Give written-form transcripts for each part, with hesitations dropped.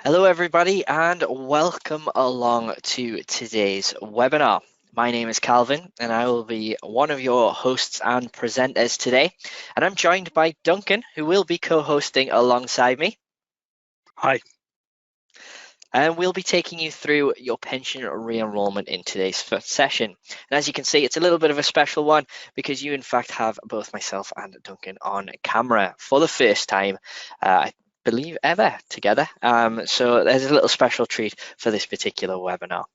Hello everybody and welcome along to today's webinar. My name is Calvin and I will be one of your hosts and presenters today. And I'm joined by Duncan, who will be co-hosting alongside me. Hi. And we'll be taking you through your pension re-enrollment in today's session. And as you can see, it's a little bit of a special one because you in fact have both myself and Duncan on camera for the first time, I believe ever together. So there's a little special treat for this particular webinar.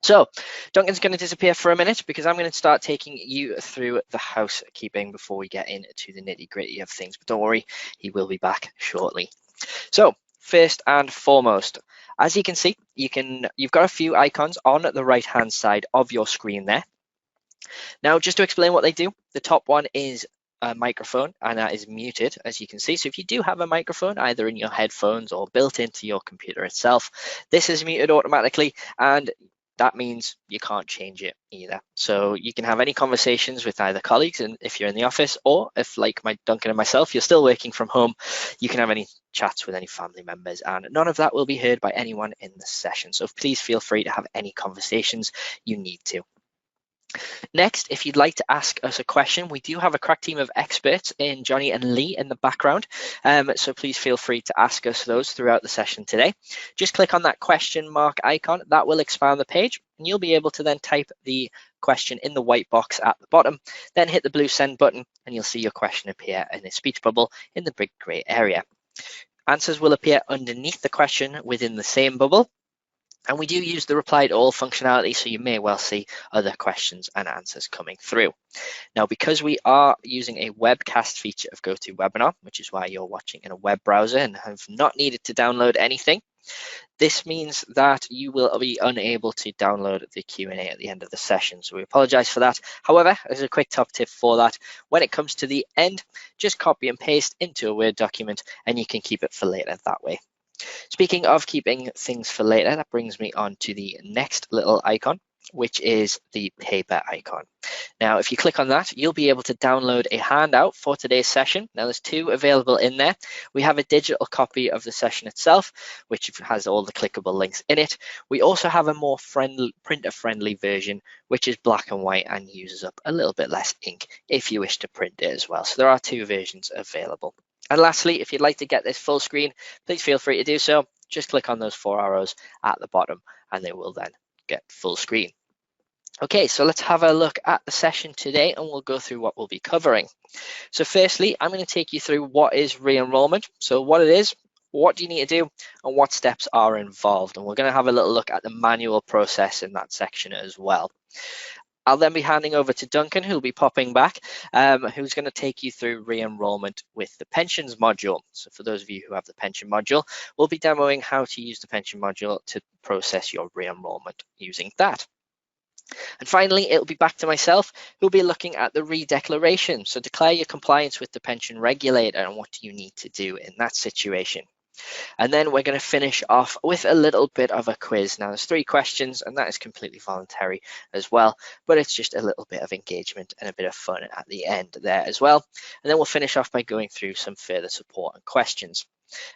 So Duncan's going to disappear for a minute because I'm going to start taking you through the housekeeping before we get into the nitty-gritty of things. But don't worry, he will be back shortly. So first and foremost, as you can see, you've got a few icons on the right-hand side of your screen there. Now, just to explain what they do, the top one is a microphone, and that is muted, as you can see. So if you do have a microphone, either in your headphones or built into your computer itself, this is muted automatically, and that means you can't change it either. So you can have any conversations with either colleagues, and if you're in the office, or if like Duncan and myself, you're still working from home, you can have any chats with any family members, and none of that will be heard by anyone in the session. So please feel free to have any conversations you need to. Next, if you'd like to ask us a question, we do have a crack team of experts in Johnny and Lee in the background. So please feel free to ask us those throughout the session today. Just click on that question mark icon. That will expand the page, and you'll be able to then type the question in the white box at the bottom, then hit the blue send button, and you'll see your question appear in a speech bubble in the big gray area. Answers will appear underneath the question within the same bubble. And we do use the reply to all functionality, so you may well see other questions and answers coming through. Now, because we are using a webcast feature of GoToWebinar, which is why you're watching in a web browser and have not needed to download anything, this means that you will be unable to download the Q&A at the end of the session. So we apologize for that. However, as a quick top tip for that, when it comes to the end, just copy and paste into a Word document and you can keep it for later that way. Speaking of keeping things for later, that brings me on to the next little icon, which is the paper icon. Now, if you click on that, you'll be able to download a handout for today's session. Now, there's two available in there. We have a digital copy of the session itself, which has all the clickable links in it. We also have a more printer-friendly version, which is black and white and uses up a little bit less ink if you wish to print it as well. So there are two versions available. And lastly, if you'd like to get this full screen, please feel free to do so. Just click on those four arrows at the bottom and they will then get full screen. Okay, so let's have a look at the session today and we'll go through what we'll be covering. So firstly, I'm going to take you through what is re-enrollment. So what it is, what do you need to do, and what steps are involved. And we're going to have a little look at the manual process in that section as well. I'll then be handing over to Duncan, who'll be popping back, who's going to take you through re-enrollment with the pensions module. So for those of you who have the pension module, we'll be demoing how to use the pension module to process your re-enrollment using that. And finally, it'll be back to myself, who'll be looking at the redeclaration. So declare your compliance with the pension regulator and what do you need to do in that situation. And then we're going to finish off with a little bit of a quiz. Now, there's 3 questions, and that is completely voluntary as well, but it's just a little bit of engagement and a bit of fun at the end there as well. And then we'll finish off by going through some further support and questions.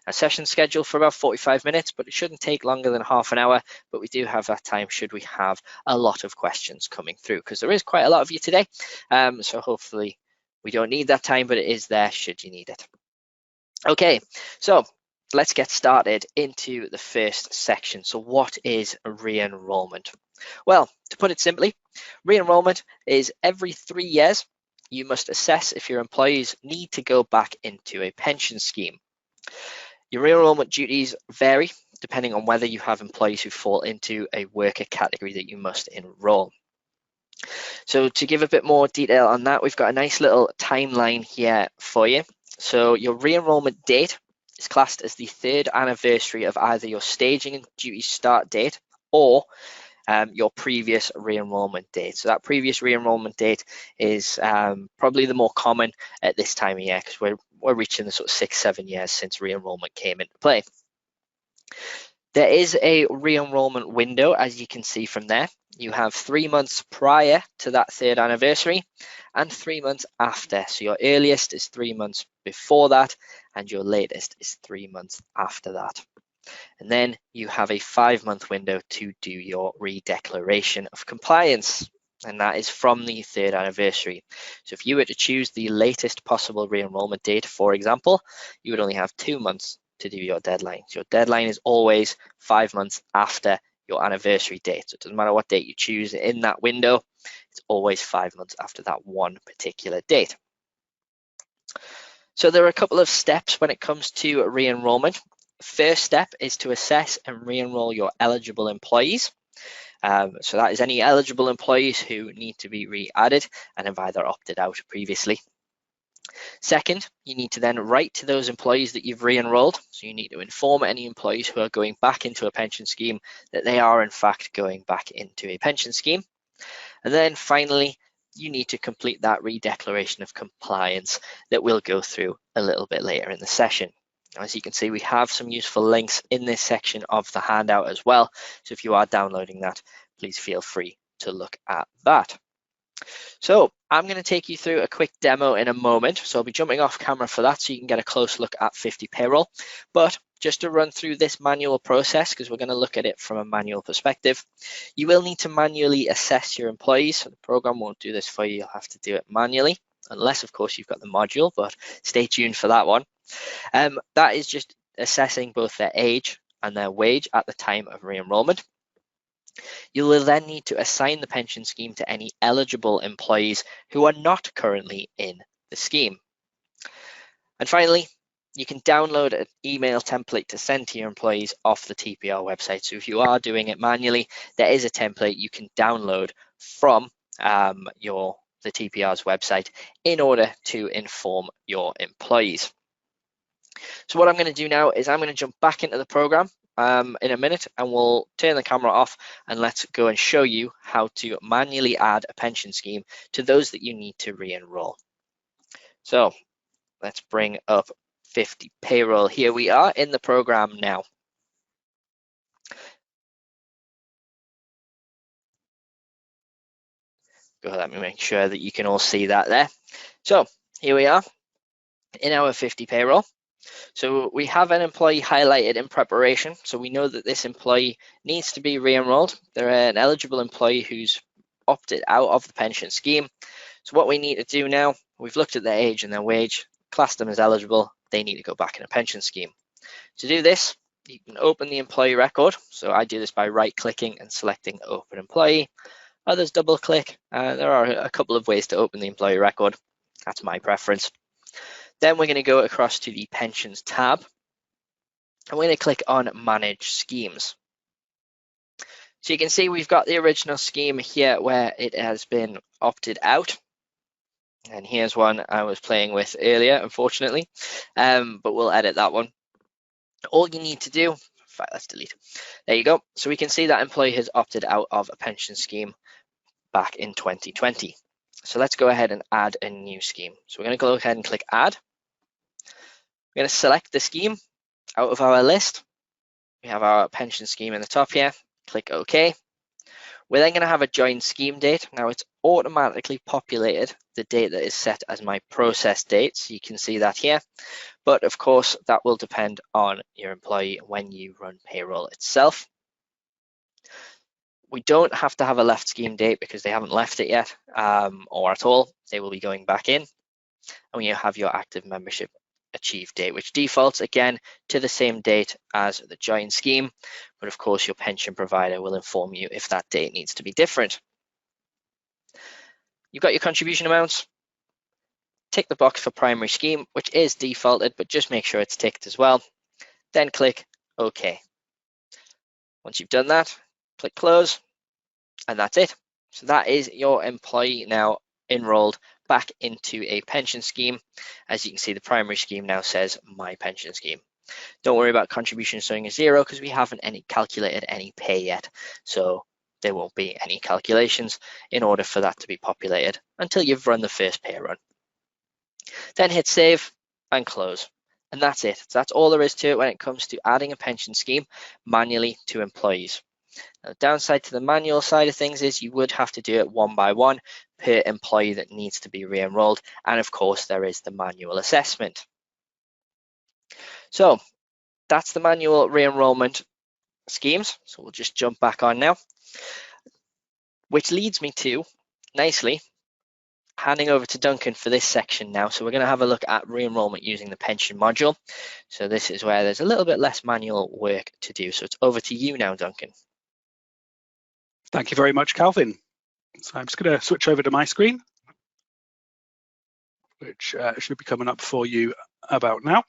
A session scheduled for about 45 minutes, but it shouldn't take longer than half an hour, but we do have that time should we have a lot of questions coming through, because there is quite a lot of you today. So hopefully we don't need that time, but it is there should you need it. Okay, so let's get started into the first section. So what is re-enrollment? Well, to put it simply, re-enrollment is every 3 years, you must assess if your employees need to go back into a pension scheme. Your re-enrollment duties vary depending on whether you have employees who fall into a worker category that you must enroll. So to give a bit more detail on that, we've got a nice little timeline here for you. So your re-enrollment date is classed as the 3rd anniversary of either your staging and duty start date or your previous re-enrollment date. So that previous re-enrollment date is probably the more common at this time of year, because we're reaching the sort of 6-7 years since re-enrollment came into play. There is a re-enrollment window, as you can see from there. You have 3 months prior to that 3rd anniversary and 3 months after. So your earliest is 3 months before that and your latest is 3 months after that. And then you have a 5-month window to do your redeclaration of compliance. And that is from the 3rd anniversary. So if you were to choose the latest possible re-enrollment date, for example, you would only have 2 months to do your deadline. So your deadline is always 5 months after your anniversary date. So it doesn't matter what date you choose in that window, it's always 5 months after that one particular date. So there are a couple of steps when it comes to re-enrollment. First step is to assess and re-enroll your eligible employees. So that is any eligible employees who need to be re-added and have either opted out previously. Second, you need to then write to those employees that you've re-enrolled. So you need to inform any employees who are going back into a pension scheme that they are in fact going back into a pension scheme. And then finally, you need to complete that redeclaration of compliance that we'll go through a little bit later in the session. As you can see, we have some useful links in this section of the handout as well. So if you are downloading that, please feel free to look at that. So I'm going to take you through a quick demo in a moment. So I'll be jumping off camera for that so you can get a close look at 50 payroll. But just to run through this manual process, because we're going to look at it from a manual perspective, you will need to manually assess your employees. So the program won't do this for you. You'll have to do it manually, unless of course you've got the module, but stay tuned for that one. That is just assessing both their age and their wage at the time of re-enrollment. You will then need to assign the pension scheme to any eligible employees who are not currently in the scheme. And finally, you can download an email template to send to your employees off the TPR website. So if you are doing it manually, there is a template you can download from the TPR's website in order to inform your employees. So what I'm going to do now is I'm going to jump back into the program in a minute, and we'll turn the camera off and let's go and show you how to manually add a pension scheme to those that you need to re-enroll. So let's bring up 50 payroll. Here we are in the program now. Let me make sure that you can all see that there. So here we are in our 50 payroll. So we have an employee highlighted in preparation. So we know that this employee needs to be re-enrolled. They're an eligible employee who's opted out of the pension scheme. So what we need to do now, we've looked at their age and their wage, classed them as eligible. They need to go back in a pension scheme. To do this, you can open the employee record. So I do this by right-clicking and selecting Open Employee. Others double-click. There are a couple of ways to open the employee record. That's my preference. Then we're going to go across to the Pensions tab, and we're going to click on Manage Schemes. So you can see we've got the original scheme here where it has been opted out. And here's one I was playing with earlier, unfortunately, but we'll edit that one. All you need to do, in fact, let's delete. There you go. So we can see that employee has opted out of a pension scheme back in 2020. So let's go ahead and add a new scheme. So we're going to go ahead and click Add. We're going to select the scheme out of our list. We have our pension scheme in the top here. Click OK. We're then going to have a join scheme date. Now it's automatically populated the date that is set as my process date. So you can see that here. But of course, that will depend on your employee when you run payroll itself. We don't have to have a left scheme date because they haven't left it yet or at all. They will be going back in. And you have your active membership achieve date, which defaults again to the same date as the join scheme, but of course your pension provider will inform you if that date needs to be different. You've got your contribution amounts. Tick the box for primary scheme, which is defaulted, but just make sure it's ticked as well. Then click OK. Once you've done that, click close, and that's it. So that is your employee now enrolled back into a pension scheme. As you can see, the primary scheme now says my pension scheme. Don't worry about contribution showing a 0 because we haven't calculated any pay yet. So there won't be any calculations in order for that to be populated until you've run the first pay run. Then hit save and close. And that's it. That's all there is to it when it comes to adding a pension scheme manually to employees. Now, the downside to the manual side of things is you would have to do it one by one per employee that needs to be re-enrolled. And of course, there is the manual assessment. So that's the manual re-enrollment schemes. So we'll just jump back on now, which leads me to nicely handing over to Duncan for this section now. So we're going to have a look at re-enrollment using the pension module. So this is where there's a little bit less manual work to do. So it's over to you now, Duncan. Thank you very much, Calvin. So I'm just going to switch over to my screen, which should be coming up for you about now.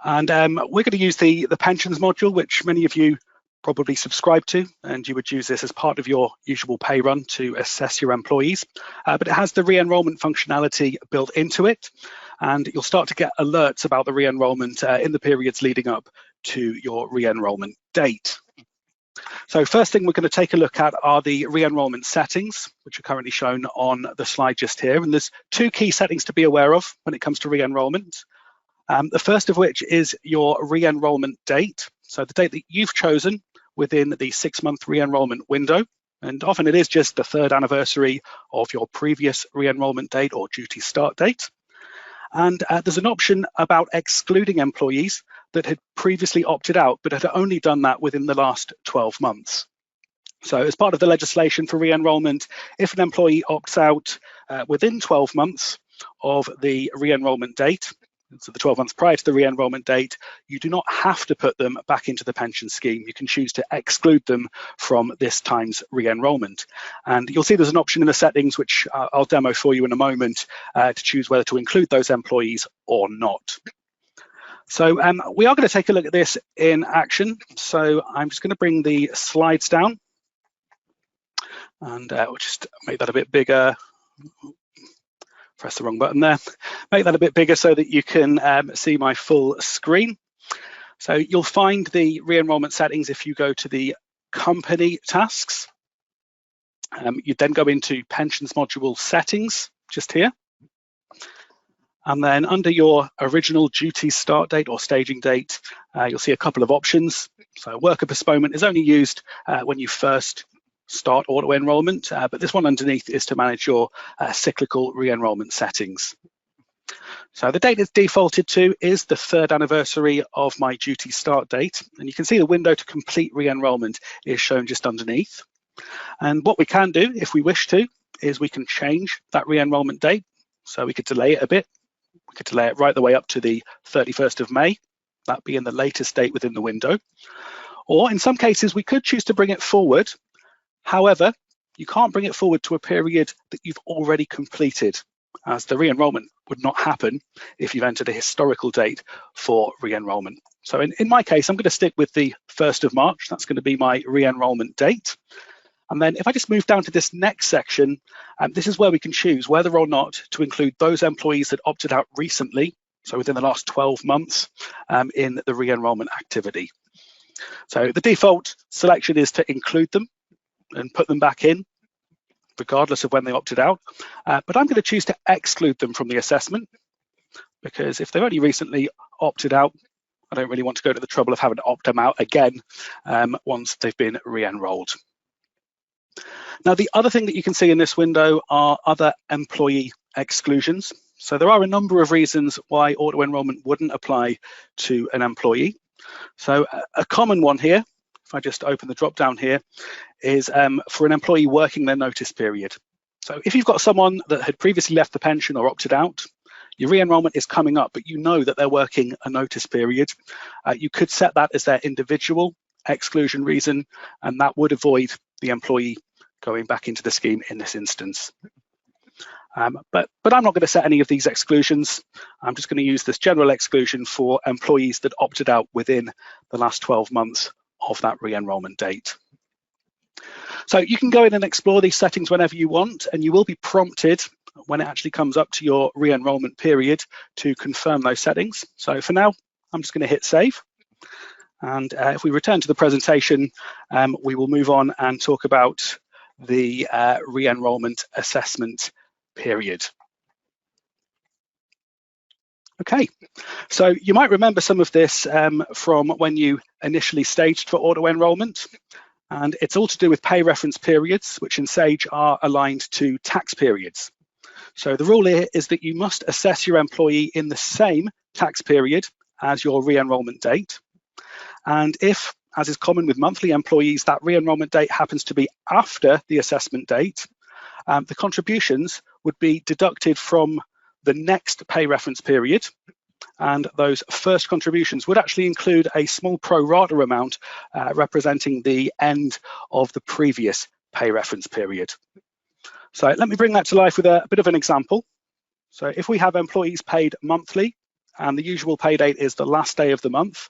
And we're going to use the pensions module, which many of you probably subscribe to, and you would use this as part of your usual pay run to assess your employees. But it has the re-enrollment functionality built into it, and you'll start to get alerts about the re-enrollment in the periods leading up to your re-enrollment date. So first thing we're going to take a look at are the re-enrollment settings, which are currently shown on the slide just here. And there's two key settings to be aware of when it comes to re-enrollment. The first of which is your re-enrollment date. So the date that you've chosen within the 6-month re-enrollment window. And often it is just the 3rd anniversary of your previous re-enrollment date or duty start date. And there's an option about excluding employees that had previously opted out, but had only done that within the last 12 months. So as part of the legislation for re-enrollment, if an employee opts out within 12 months of the re-enrollment date, so the 12 months prior to the re-enrollment date, you do not have to put them back into the pension scheme. You can choose to exclude them from this time's re-enrollment. And you'll see there's an option in the settings, which I'll demo for you in a moment, to choose whether to include those employees or not. So we are going to take a look at this in action. So I'm just going to bring the slides down, and we'll just make that a bit bigger. Press the wrong button there. Make that a bit bigger so that you can see my full screen. So you'll find the re-enrollment settings if you go to the company tasks. You then go into pensions module settings just here. And then under your original duty start date or staging date, you'll see a couple of options. So worker postponement is only used when you first start auto enrollment, but this one underneath is to manage your cyclical re-enrollment settings. So the date it's defaulted to is the 3rd anniversary of my duty start date, and you can see the window to complete re-enrollment is shown just underneath. And what we can do, if we wish to, is we can change that re-enrollment date. So we could delay it a bit. We could delay it right the way up to the 31st of May, that being the latest date within the window. Or in some cases, we could choose to bring it forward. However, you can't bring it forward to a period that you've already completed, as the re-enrollment would not happen if you've entered a historical date for re-enrollment. So in my case, I'm going to stick with the 1st of March. That's going to be my re-enrollment date. And then if I just move down to this next section, this is where we can choose whether or not to include those employees that opted out recently, so within the last 12 months, in the re-enrollment activity. So the default selection is to include them and put them back in, regardless of when they opted out. But I'm going to choose to exclude them from the assessment, because if they've only recently opted out, I don't really want to go to the trouble of having to opt them out again once they've been re-enrolled. Now, the other thing that you can see in this window are other employee exclusions. So there are a number of reasons why auto-enrollment wouldn't apply to an employee. So a common one here, if I just open the drop down here, is for an employee working their notice period. So if you've got someone that had previously left the pension or opted out, your re-enrollment is coming up, but you know that they're working a notice period, you could set that as their individual exclusion reason, and that would avoid the employee going back into the scheme in this instance. But I'm not going to set any of these exclusions. I'm just going to use this general exclusion for employees that opted out within the last 12 months of that re-enrollment date. So you can go in and explore these settings whenever you want, and you will be prompted when it actually comes up to your re-enrollment period to confirm those settings. So for now, I'm just going to hit save. And if we return to the presentation, we will move on and talk about the re-enrollment assessment period. Okay, so you might remember some of this from when you initially staged for auto-enrollment, and it's all to do with pay reference periods, which in Sage are aligned to tax periods. So the rule here is that you must assess your employee in the same tax period as your re-enrolment date. And if, as is common with monthly employees, that re-enrolment date happens to be after the assessment date, the contributions would be deducted from the next pay reference period. And those first contributions would actually include a small pro rata amount representing the end of the previous pay reference period. So let me bring that to life with a bit of an example. So if we have employees paid monthly and the usual pay date is the last day of the month,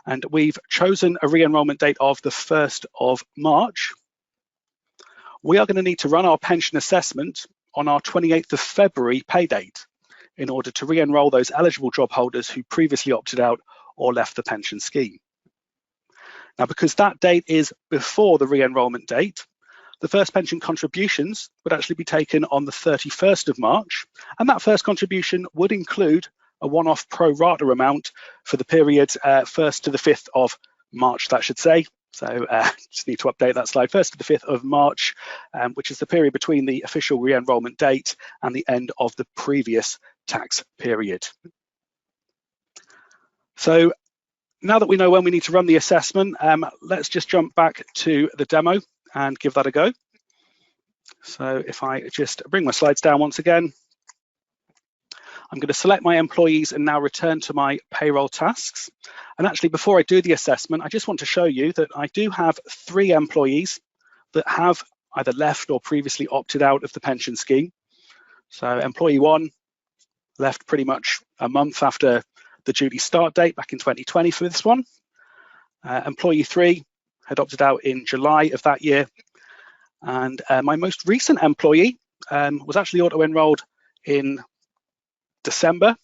and we've chosen a re-enrolment date of the 1st of March, we are going to need to run our pension assessment on our 28th of February pay date in order to re-enroll those eligible job holders who previously opted out or left the pension scheme. Now, because that date is before the re-enrolment date, the first pension contributions would actually be taken on the 31st of March, and that first contribution would include a one-off pro rata amount for the period 1st to the 5th of March, that should say. So just need to update that slide, 1st to the 5th of March, which is the period between the official re-enrolment date and the end of the previous tax period. So now that we know when we need to run the assessment, let's just jump back to the demo and give that a go. So if I just bring my slides down once again, I'm going to select my employees and now return to my payroll tasks. And actually, before I do the assessment, I just want to show you that I do have 3 employees that have either left or previously opted out of the pension scheme. So employee 1 left pretty much a month after the duty start date back in 2020 for this one. Employee 3 had opted out in July of that year. And my most recent employee was actually auto-enrolled in December,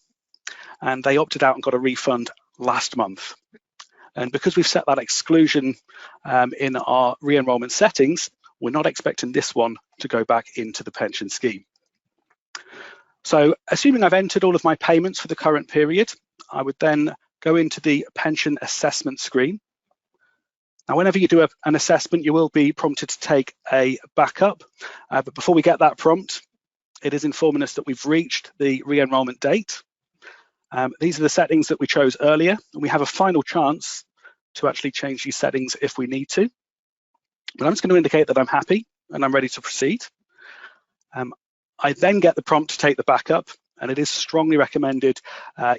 and they opted out and got a refund last month. And because we've set that exclusion in our re-enrollment settings, we're not expecting this one to go back into the pension scheme. So assuming I've entered all of my payments for the current period, I would then go into the pension assessment screen. Now, whenever you do an assessment, you will be prompted to take a backup. But before we get that prompt, it is informing us that we've reached the re-enrolment date. These are the settings that we chose earlier, and we have a final chance to actually change these settings if we need to. But I'm just going to indicate that I'm happy and I'm ready to proceed. I then get the prompt to take the backup, and it is strongly recommended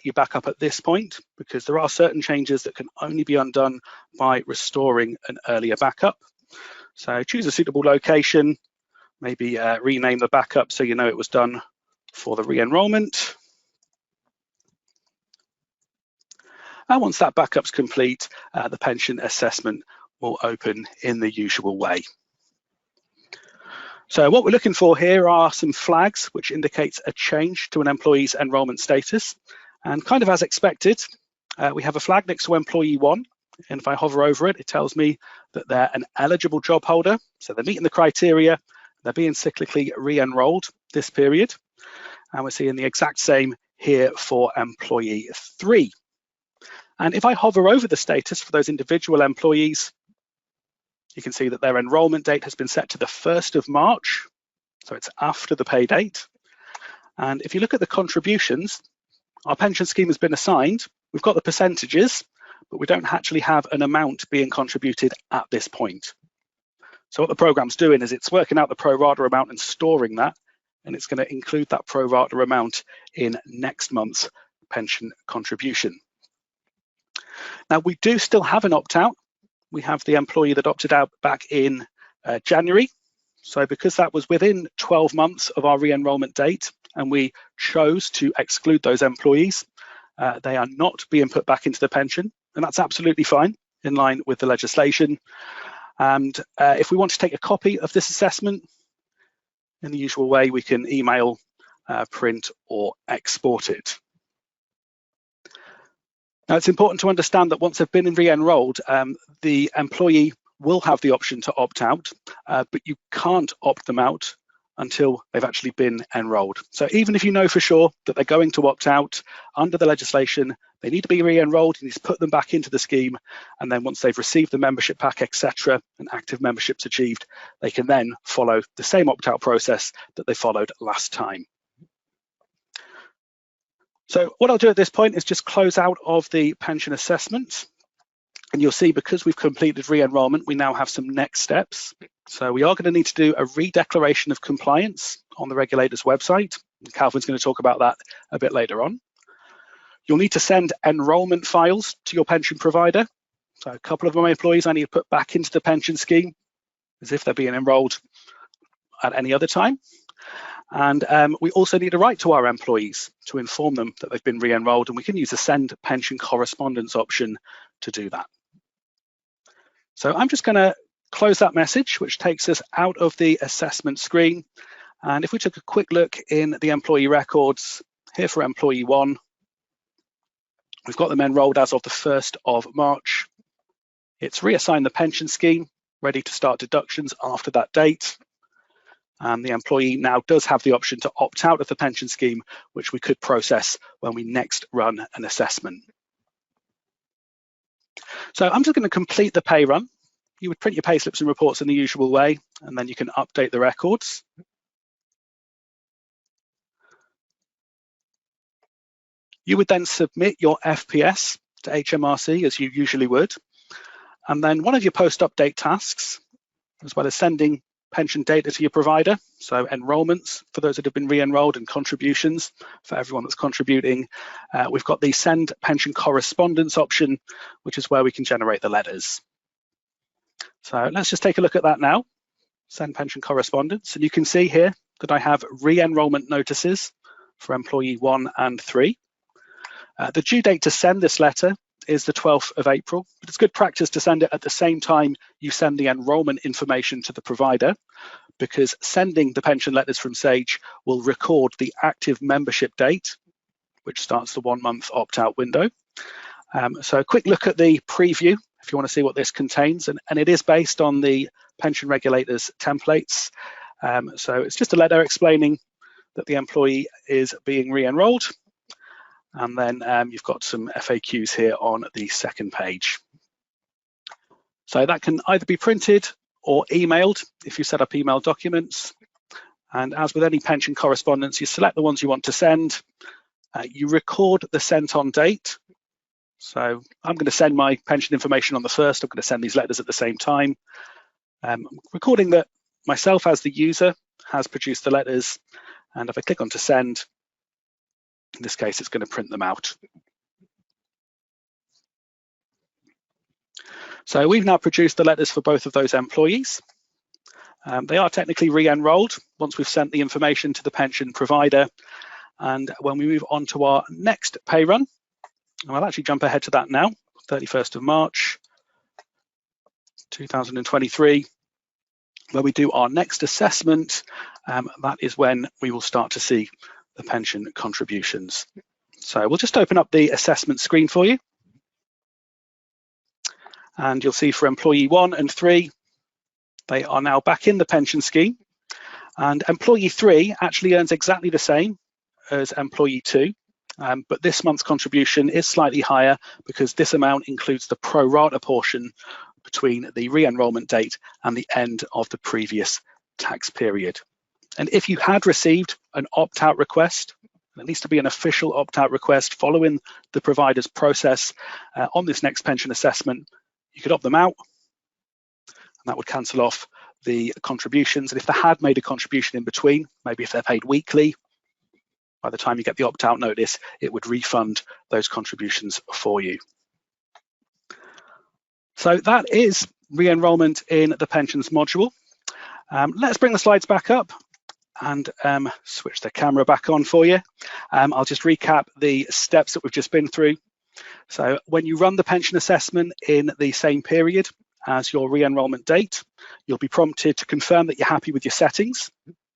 you back up at this point because there are certain changes that can only be undone by restoring an earlier backup. So choose a suitable location, maybe rename the backup so you know it was done for the re-enrollment. And once that backup's complete, the pension assessment will open in the usual way. So what we're looking for here are some flags which indicates a change to an employee's enrolment status. And kind of as expected, we have a flag next to employee 1. And if I hover over it, it tells me that they're an eligible job holder. So they're meeting the criteria, they're being cyclically re-enrolled this period. And we're seeing the exact same here for employee 3. And if I hover over the status for those individual employees, you can see that their enrolment date has been set to the 1st of March, so it's after the pay date. And if you look at the contributions, our pension scheme has been assigned. We've got the percentages, but we don't actually have an amount being contributed at this point. So what the program's doing is it's working out the pro rata amount and storing that, and it's going to include that pro rata amount in next month's pension contribution. Now, we do still have an opt-out. We have the employee that opted out back in January. So because that was within 12 months of our re-enrollment date and we chose to exclude those employees, they are not being put back into the pension, and that's absolutely fine in line with the legislation. And if we want to take a copy of this assessment, in the usual way, we can email, print or export it. Now, it's important to understand that once they've been re-enrolled, the employee will have the option to opt out, but you can't opt them out until they've actually been enrolled. So even if you know for sure that they're going to opt out, under the legislation, they need to be re-enrolled, you need to put them back into the scheme, and then once they've received the membership pack, etc., and active membership's achieved, they can then follow the same opt-out process that they followed last time. So what I'll do at this point is just close out of the pension assessment. And you'll see, because we've completed re-enrollment, we now have some next steps. So we are going to need to do a re-declaration of compliance on the regulator's website. Calvin's going to talk about that a bit later on. You'll need to send enrolment files to your pension provider. So a couple of my employees I need to put back into the pension scheme as if they're being enrolled at any other time. And we also need to write to our employees to inform them that they've been re-enrolled, and we can use the send pension correspondence option to do that. So I'm just going to close that message, which takes us out of the assessment screen. And if we took a quick look in the employee records here for employee 1, we've got them enrolled as of the 1st of March. It's reassigned the pension scheme, ready to start deductions after that date. And the employee now does have the option to opt out of the pension scheme, which we could process when we next run an assessment. So I'm just going to complete the pay run. You would print your pay slips and reports in the usual way, and then you can update the records. You would then submit your FPS to HMRC as you usually would. And then one of your post-update tasks, as well as sending pension data to your provider, so enrolments for those that have been re-enrolled and contributions for everyone that's contributing. We've got the send pension correspondence option, which is where we can generate the letters. So let's just take a look at that now. Send pension correspondence, and you can see here that I have re-enrollment notices for employee 1 and 3. The due date to send this letter is the 12th of April, but it's good practice to send it at the same time you send the enrolment information to the provider, because sending the pension letters from Sage will record the active membership date, which starts the 1-month opt-out window. So a quick look at the preview if you want to see what this contains, and it is based on the pension regulator's templates. So it's just a letter explaining that the employee is being re-enrolled. And then you've got some FAQs here on the second page. So that can either be printed or emailed if you set up email documents. And as with any pension correspondence, you select the ones you want to send. You record the sent on date. So I'm going to send my pension information on the 1st. I'm going to send these letters at the same time. I'm recording that myself as the user has produced the letters. And if I click on to send, in this case, it's going to print them out. So we've now produced the letters for both of those employees. They are technically re-enrolled once we've sent the information to the pension provider. And when we move on to our next pay run, and I'll actually jump ahead to that now, 31st of March, 2023, where we do our next assessment, that is when we will start to see the pension contributions. So we'll just open up the assessment screen for you. And you'll see for employee 1 and 3, they are now back in the pension scheme. And employee 3 actually earns exactly the same as employee 2. But this month's contribution is slightly higher because this amount includes the pro rata portion between the re-enrollment date and the end of the previous tax period. And if you had received an opt-out request, it needs to be an official opt-out request following the provider's process on this next pension assessment, you could opt them out, and that would cancel off the contributions. And if they had made a contribution in between, maybe if they're paid weekly, by the time you get the opt-out notice, it would refund those contributions for you. So that is re-enrollment in the pensions module. Let's bring the slides back up and switch the camera back on for you. I'll just recap the steps that we've just been through. So when you run the pension assessment in the same period as your re-enrollment date, you'll be prompted to confirm that you're happy with your settings.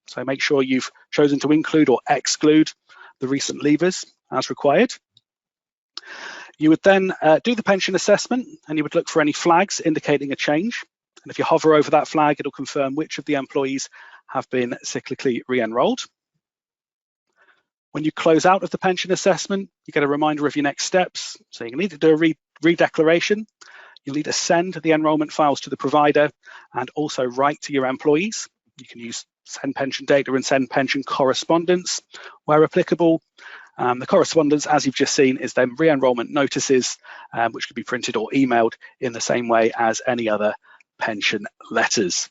So make sure you've chosen to include or exclude the recent leavers as required. You would then do the pension assessment, and you would look for any flags indicating a change. And if you hover over that flag, it'll confirm which of the employees have been cyclically re-enrolled. When you close out of the pension assessment, you get a reminder of your next steps. So you need to do a redeclaration. You'll need to send the enrolment files to the provider and also write to your employees. You can use send pension data and send pension correspondence where applicable. The correspondence, as you've just seen, is then re-enrolment notices, which could be printed or emailed in the same way as any other pension letters.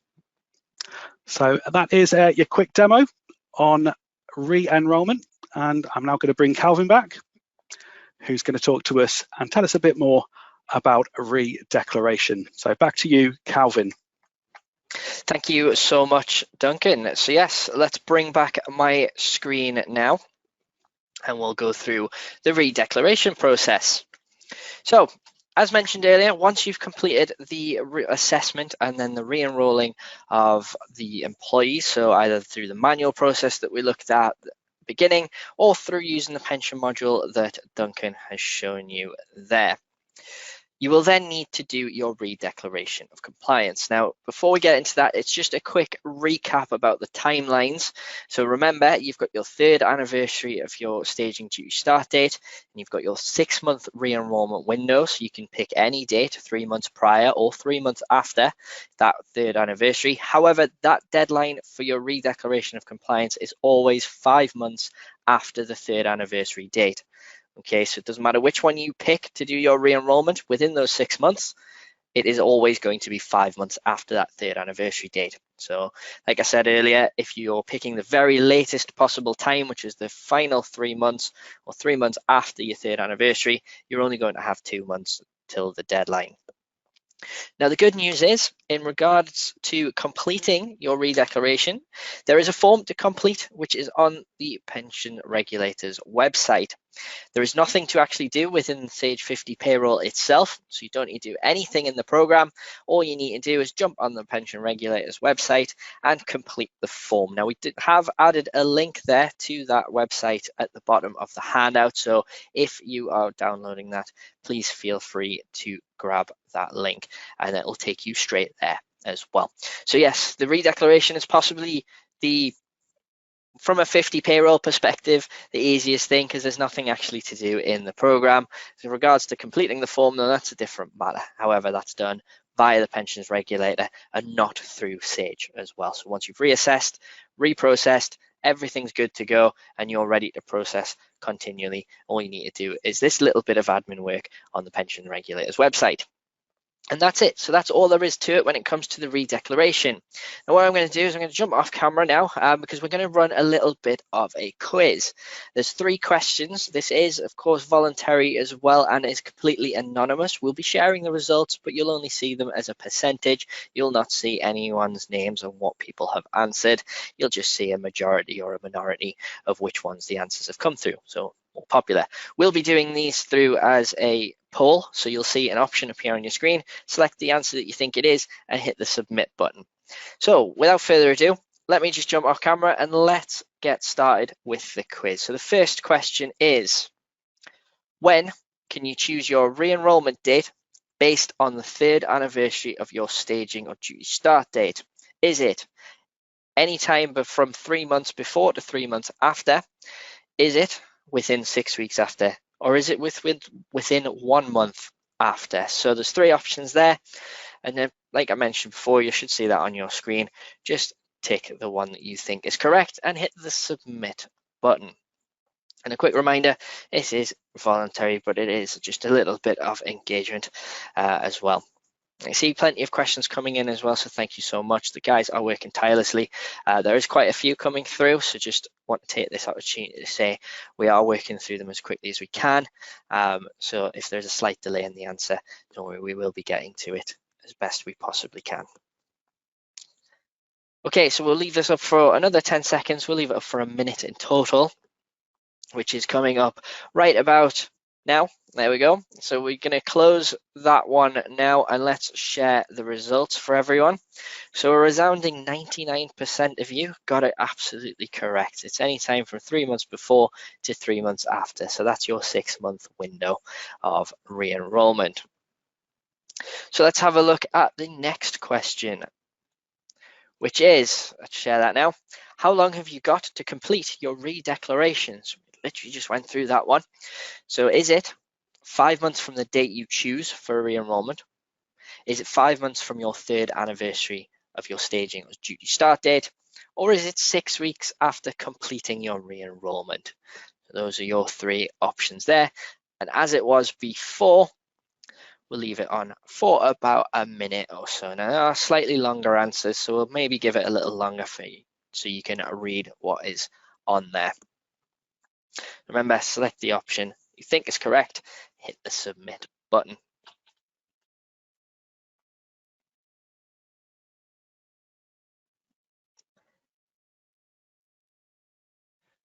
So that is your quick demo on re-enrolment, and I'm now going to bring Calvin back, who's going to talk to us and tell us a bit more about Redeclaration. So back to you, Calvin. Thank you so much, Duncan. So yes, let's bring back my screen now, and we'll go through the Redeclaration process. So as mentioned earlier, once you've completed the assessment and then the re-enrolling of the employees, so either through the manual process that we looked at at the beginning or through using the pension module that Duncan has shown you there, you will then need to do your redeclaration of compliance. Now, before we get into that, it's just a quick recap about the timelines. So remember, you've got your 3rd anniversary of your staging duty start date, and you've got your 6-month re-enrollment window. So you can pick any date, 3 months prior or 3 months after that 3rd anniversary. However, that deadline for your redeclaration of compliance is always 5 months after the 3rd anniversary date. Okay, so it doesn't matter which one you pick to do your re-enrollment within those 6 months, it is always going to be 5 months after that 3rd anniversary date. So like I said earlier, if you're picking the very latest possible time, which is the final 3 months or 3 months after your 3rd anniversary, you're only going to have 2 months till the deadline. Now, the good news is, in regards to completing your redeclaration, there is a form to complete, which is on the pension regulator's website. There is nothing to actually do within Sage 50 payroll itself, so you don't need to do anything in the program. All you need to do is jump on the pension regulator's website and complete the form. Now, we have added a link there to that website at the bottom of the handout, so if you are downloading that, please feel free to grab that link and it will take you straight there as well. So yes, the redeclaration is possibly from a 50 payroll perspective, the easiest thing, because there's nothing actually to do in the program. So in regards to completing the form, though, that's a different matter. However, that's done via the pensions regulator and not through Sage as well. So once you've reassessed, reprocessed, everything's good to go and you're ready to process continually, all you need to do is this little bit of admin work on the pension regulator's website. And that's it. So that's all there is to it when it comes to the redeclaration. Now what I'm going to do is I'm going to jump off camera now because we're going to run a little bit of a quiz. There's 3 questions. This is, of course, voluntary as well and is completely anonymous. We'll be sharing the results, but you'll only see them as a percentage. You'll not see anyone's names and what people have answered. You'll just see a majority or a minority of which ones the answers have come through. So more popular. We'll be doing these through as a poll, so you'll see an option appear on your screen. Select the answer that you think it is and hit the submit button. So without further ado, let me just jump off camera and let's get started with the quiz. So the first question is, when can you choose your re-enrollment date based on the 3rd anniversary of your staging or duty start date? Is it any time but from 3 months before to 3 months after? Is it within 6 weeks after? Or is it within 1 month after? So there's 3 options there. And then, like I mentioned before, you should see that on your screen. Just tick the one that you think is correct and hit the submit button. And a quick reminder, this is voluntary, but it is just a little bit of engagement as well. I see plenty of questions coming in as well, so thank you so much. The guys are working tirelessly. There is quite a few coming through, so just want to take this opportunity to say we are working through them as quickly as we can. So if there's a slight delay in the answer, don't worry, we will be getting to it as best we possibly can. Okay, so we'll leave this up for another 10 seconds. We'll leave it up for a minute in total, which is coming up right about now. There we go. So we're going to close that one now and let's share the results for everyone. So a resounding 99% of you got it absolutely correct. It's any time from 3 months before to 3 months after. So that's your 6-month window of re-enrollment. So let's have a look at the next question, which is, let's share that now. How long have you got to complete your redeclarations? We literally just went through that one. So is it 5 months from the date you choose for a re-enrollment? Is it 5 months from your 3rd anniversary of your staging or duty start date? Or is it 6 weeks after completing your re-enrollment? So those are your three options there. And as it was before, we'll leave it on for about a minute or so. Now, there are slightly longer answers, so we'll maybe give it a little longer for you so you can read what is on there. Remember, select the option you think is correct, hit the submit button.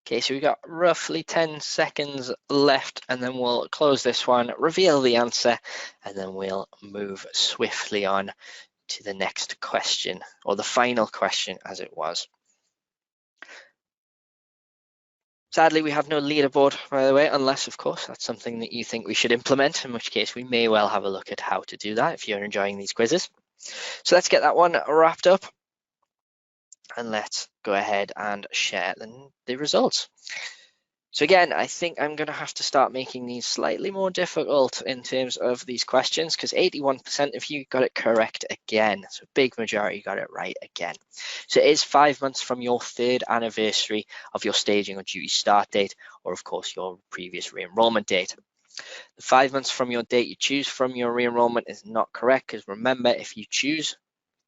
Okay, so we've got roughly 10 seconds left, and then we'll close this one, reveal the answer, and then we'll move swiftly on to the next question, or the final question as it was. Sadly, we have no leaderboard, by the way, unless, of course, that's something that you think we should implement, in which case we may well have a look at how to do that if you're enjoying these quizzes. So let's get that one wrapped up, and let's go ahead and share the results. So again, I think I'm going to have to start making these slightly more difficult in terms of these questions, because 81% of you got it correct again. So a big majority got it right again. So it is 5 months from your third anniversary of your staging or duty start date, or of course your previous re-enrollment date. The 5 months from your date you choose from your re-enrollment is not correct, because remember, if you choose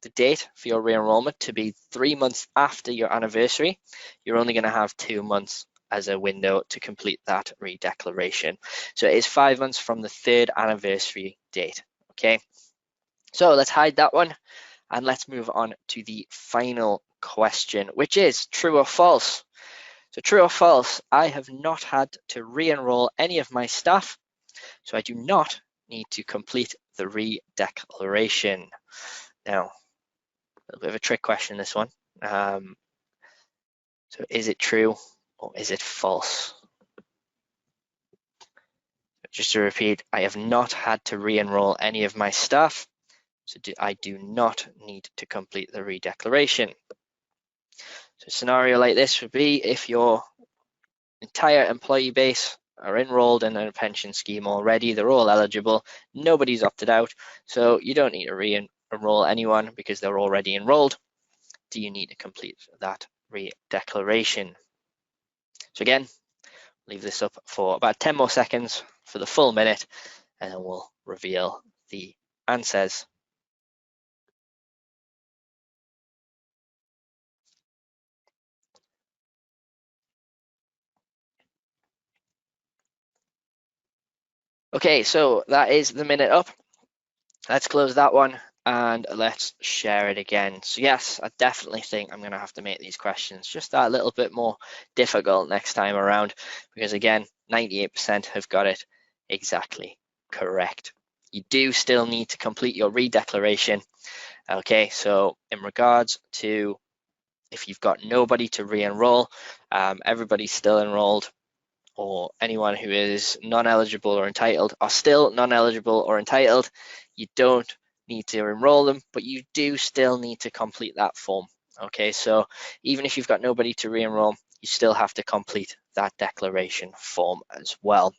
the date for your re-enrollment to be 3 months after your anniversary, you're only going to have 2 months as a window to complete that redeclaration. So it is 5 months from the third anniversary date. Okay, so let's hide that one and let's move on to the final question, which is true or false. So true or false, I have not had to re-enroll any of my staff, so I do not need to complete the redeclaration. Now, a little bit of a trick question, this one. So is it true or is it false? Just to repeat, I have not had to re-enroll any of my staff, so I do not need to complete the redeclaration. So a scenario like this would be if your entire employee base are enrolled in a pension scheme already, they're all eligible, nobody's opted out, so you don't need to re-enroll anyone because they're already enrolled. Do you need to complete that redeclaration? So again, leave this up for about 10 more seconds for the full minute, and then we'll reveal the answers. Okay, so that is the minute up. Let's close that one and let's share it again. So yes, I definitely think I'm going to have to make these questions just that little bit more difficult next time around, because again, 98% have got it exactly correct. You do still need to complete your redeclaration. Okay, so in regards to if you've got nobody to re-enroll, everybody's still enrolled, or anyone who is non-eligible or entitled are still non-eligible or entitled, you don't need to enroll them, but you do still need to complete that form. Okay, so even if you've got nobody to re-enroll, you still have to complete that declaration form as well.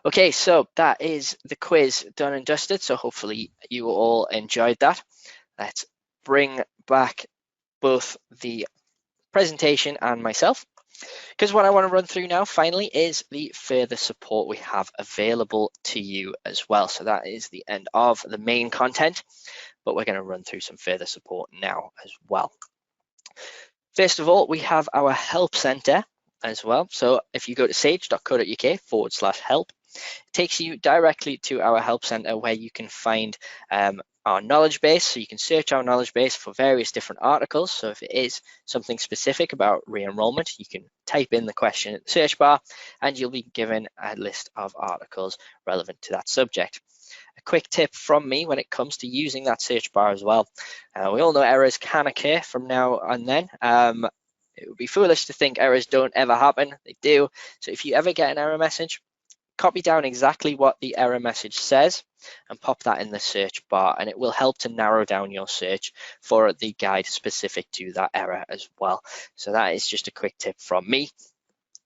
Okay, so that is the quiz done and dusted. So hopefully you all enjoyed that. Let's bring back both the presentation and myself, because what I want to run through now finally is the further support we have available to you as well. So that is the end of the main content, but we're going to run through some further support now as well. First of all, we have our help center as well. So if you go to sage.co.uk/help, it takes you directly to our help center where you can find our knowledge base. So you can search our knowledge base for various different articles. So if it is something specific about re-enrollment, you can type in the question at the search bar and you'll be given a list of articles relevant to that subject. A quick tip from me when it comes to using that search bar as well. We all know errors can occur from now and then. It would be foolish to think errors don't ever happen. They do. So if you ever get an error message, copy down exactly what the error message says and pop that in the search bar, and it will help to narrow down your search for the guide specific to that error as well. So that is just a quick tip from me.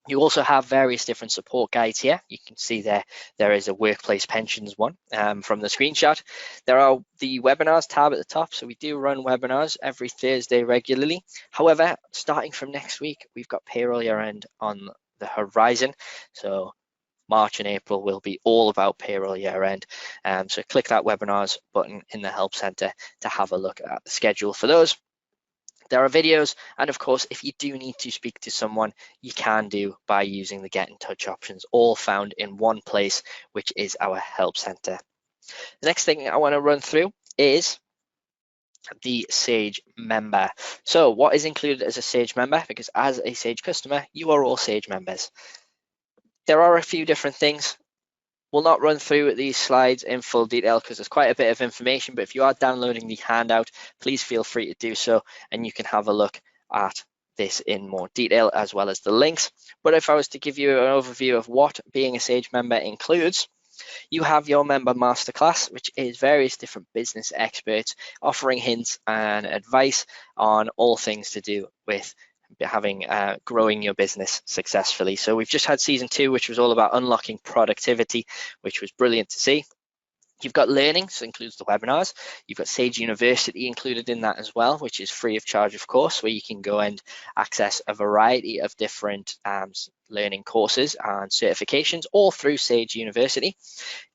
You also have various different support guides here. You can see there is a workplace pensions one from the screenshot. There are the webinars tab at the top. So we do run webinars every Thursday regularly. However, starting from next week, we've got payroll year end on the horizon. So March and April will be all about payroll year end. So click that webinars button in the Help Center to have a look at the schedule for those. There are videos, and of course, if you do need to speak to someone, you can do by using the Get in Touch options, all found in one place, which is our Help Center. The next thing I want to run through is the Sage member. So what is included as a Sage member? Because as a Sage customer, you are all Sage members. There are a few different things. We'll not run through these slides in full detail because there's quite a bit of information, but if you are downloading the handout, please feel free to do so, and you can have a look at this in more detail as well as the links. But if I was to give you an overview of what being a Sage member includes, you have your member masterclass, which is various different business experts offering hints and advice on all things to do with growing your business successfully. So we've just had season 2, which was all about unlocking productivity, which was brilliant to see. You've got learning, so it includes the webinars. You've got Sage University included in that as well, which is free of charge, of course, where you can go and access a variety of different learning courses and certifications all through Sage University.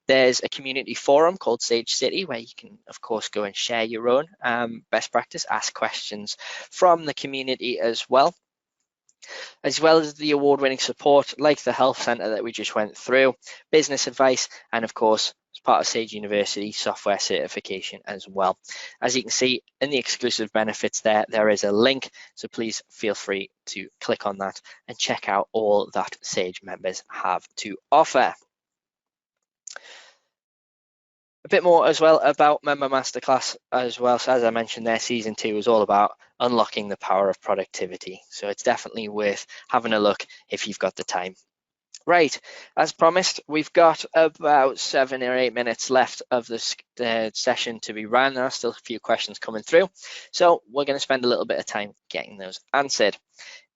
There's a community forum called Sage City where you can, of course, go and share your own best practice, ask questions from the community as well as the award-winning support like the Health Centre that we just went through, business advice, and of course, as part of Sage University, software certification as well. As you can see in the exclusive benefits there is a link, so please feel free to click on that and check out all that Sage members have to offer. A bit more as well about Member Masterclass as well. So as I mentioned there, season 2 is all about unlocking the power of productivity. So it's definitely worth having a look if you've got the time. Right, as promised, we've got about 7 or 8 minutes left of this session to be run. There are still a few questions coming through. So we're going to spend a little bit of time getting those answered.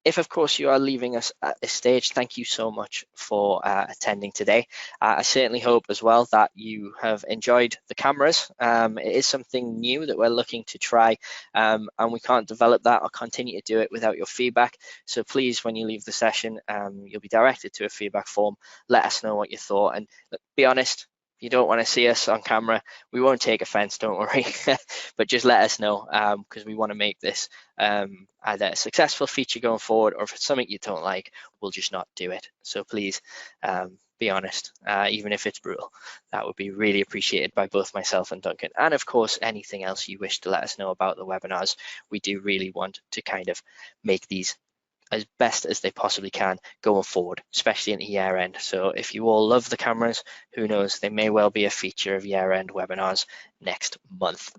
If, of course, you are leaving us at this stage, thank you so much for attending today. I certainly hope as well that you have enjoyed the cameras. It is something new that we're looking to try, and we can't develop that or continue to do it without your feedback. So please, when you leave the session, you'll be directed to a feedback form. Let us know what you thought, and be honest. If you don't want to see us on camera, we won't take offense, don't worry, but just let us know because we want to make this either a successful feature going forward, or if it's something you don't like, we'll just not do it. So please be honest, even if it's brutal. That would be really appreciated by both myself and Duncan. And of course, anything else you wish to let us know about the webinars. We do really want to kind of make these as best as they possibly can going forward, especially in the year end. So if you all love the cameras, who knows, they may well be a feature of year end webinars next month.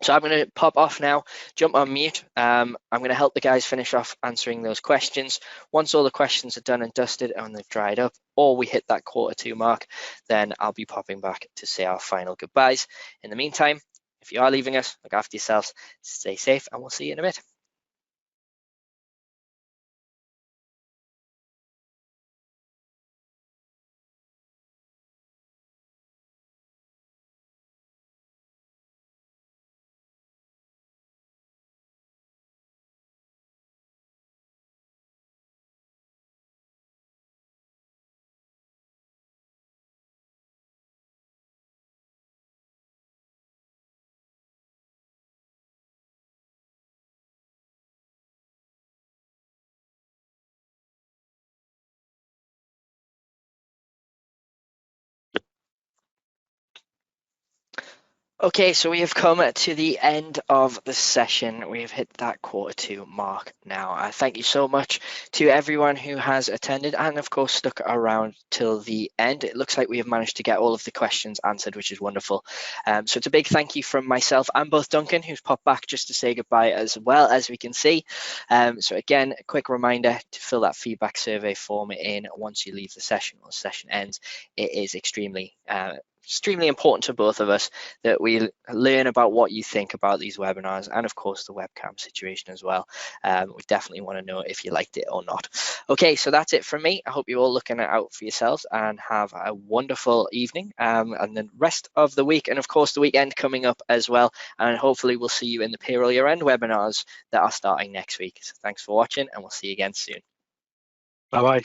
So I'm going to pop off now, jump on mute. I'm going to help the guys finish off answering those questions. Once all the questions are done and dusted and they've dried up, or we hit that Q2 mark, then I'll be popping back to say our final goodbyes. In the meantime, if you are leaving us, look after yourselves, stay safe, and we'll see you in a bit. Okay, so we have come to the end of the session. We have hit that Q2 mark now. Thank you so much to everyone who has attended and, of course, stuck around till the end. It looks like we have managed to get all of the questions answered, which is wonderful. So it's a big thank you from myself and both Duncan, who's popped back just to say goodbye as well, as we can see. So again, a quick reminder to fill that feedback survey form in once you leave the session or the session ends. It is extremely important to both of us that we learn about what you think about these webinars, and of course the webcam situation as well. We definitely want to know if you liked it or not. Okay, so that's it from me. I hope you're all looking out for yourselves and have a wonderful evening and the rest of the week, and of course the weekend coming up as well, and hopefully we'll see you in the payroll year end webinars that are starting next week. So thanks for watching, and we'll see you again soon. Bye-bye.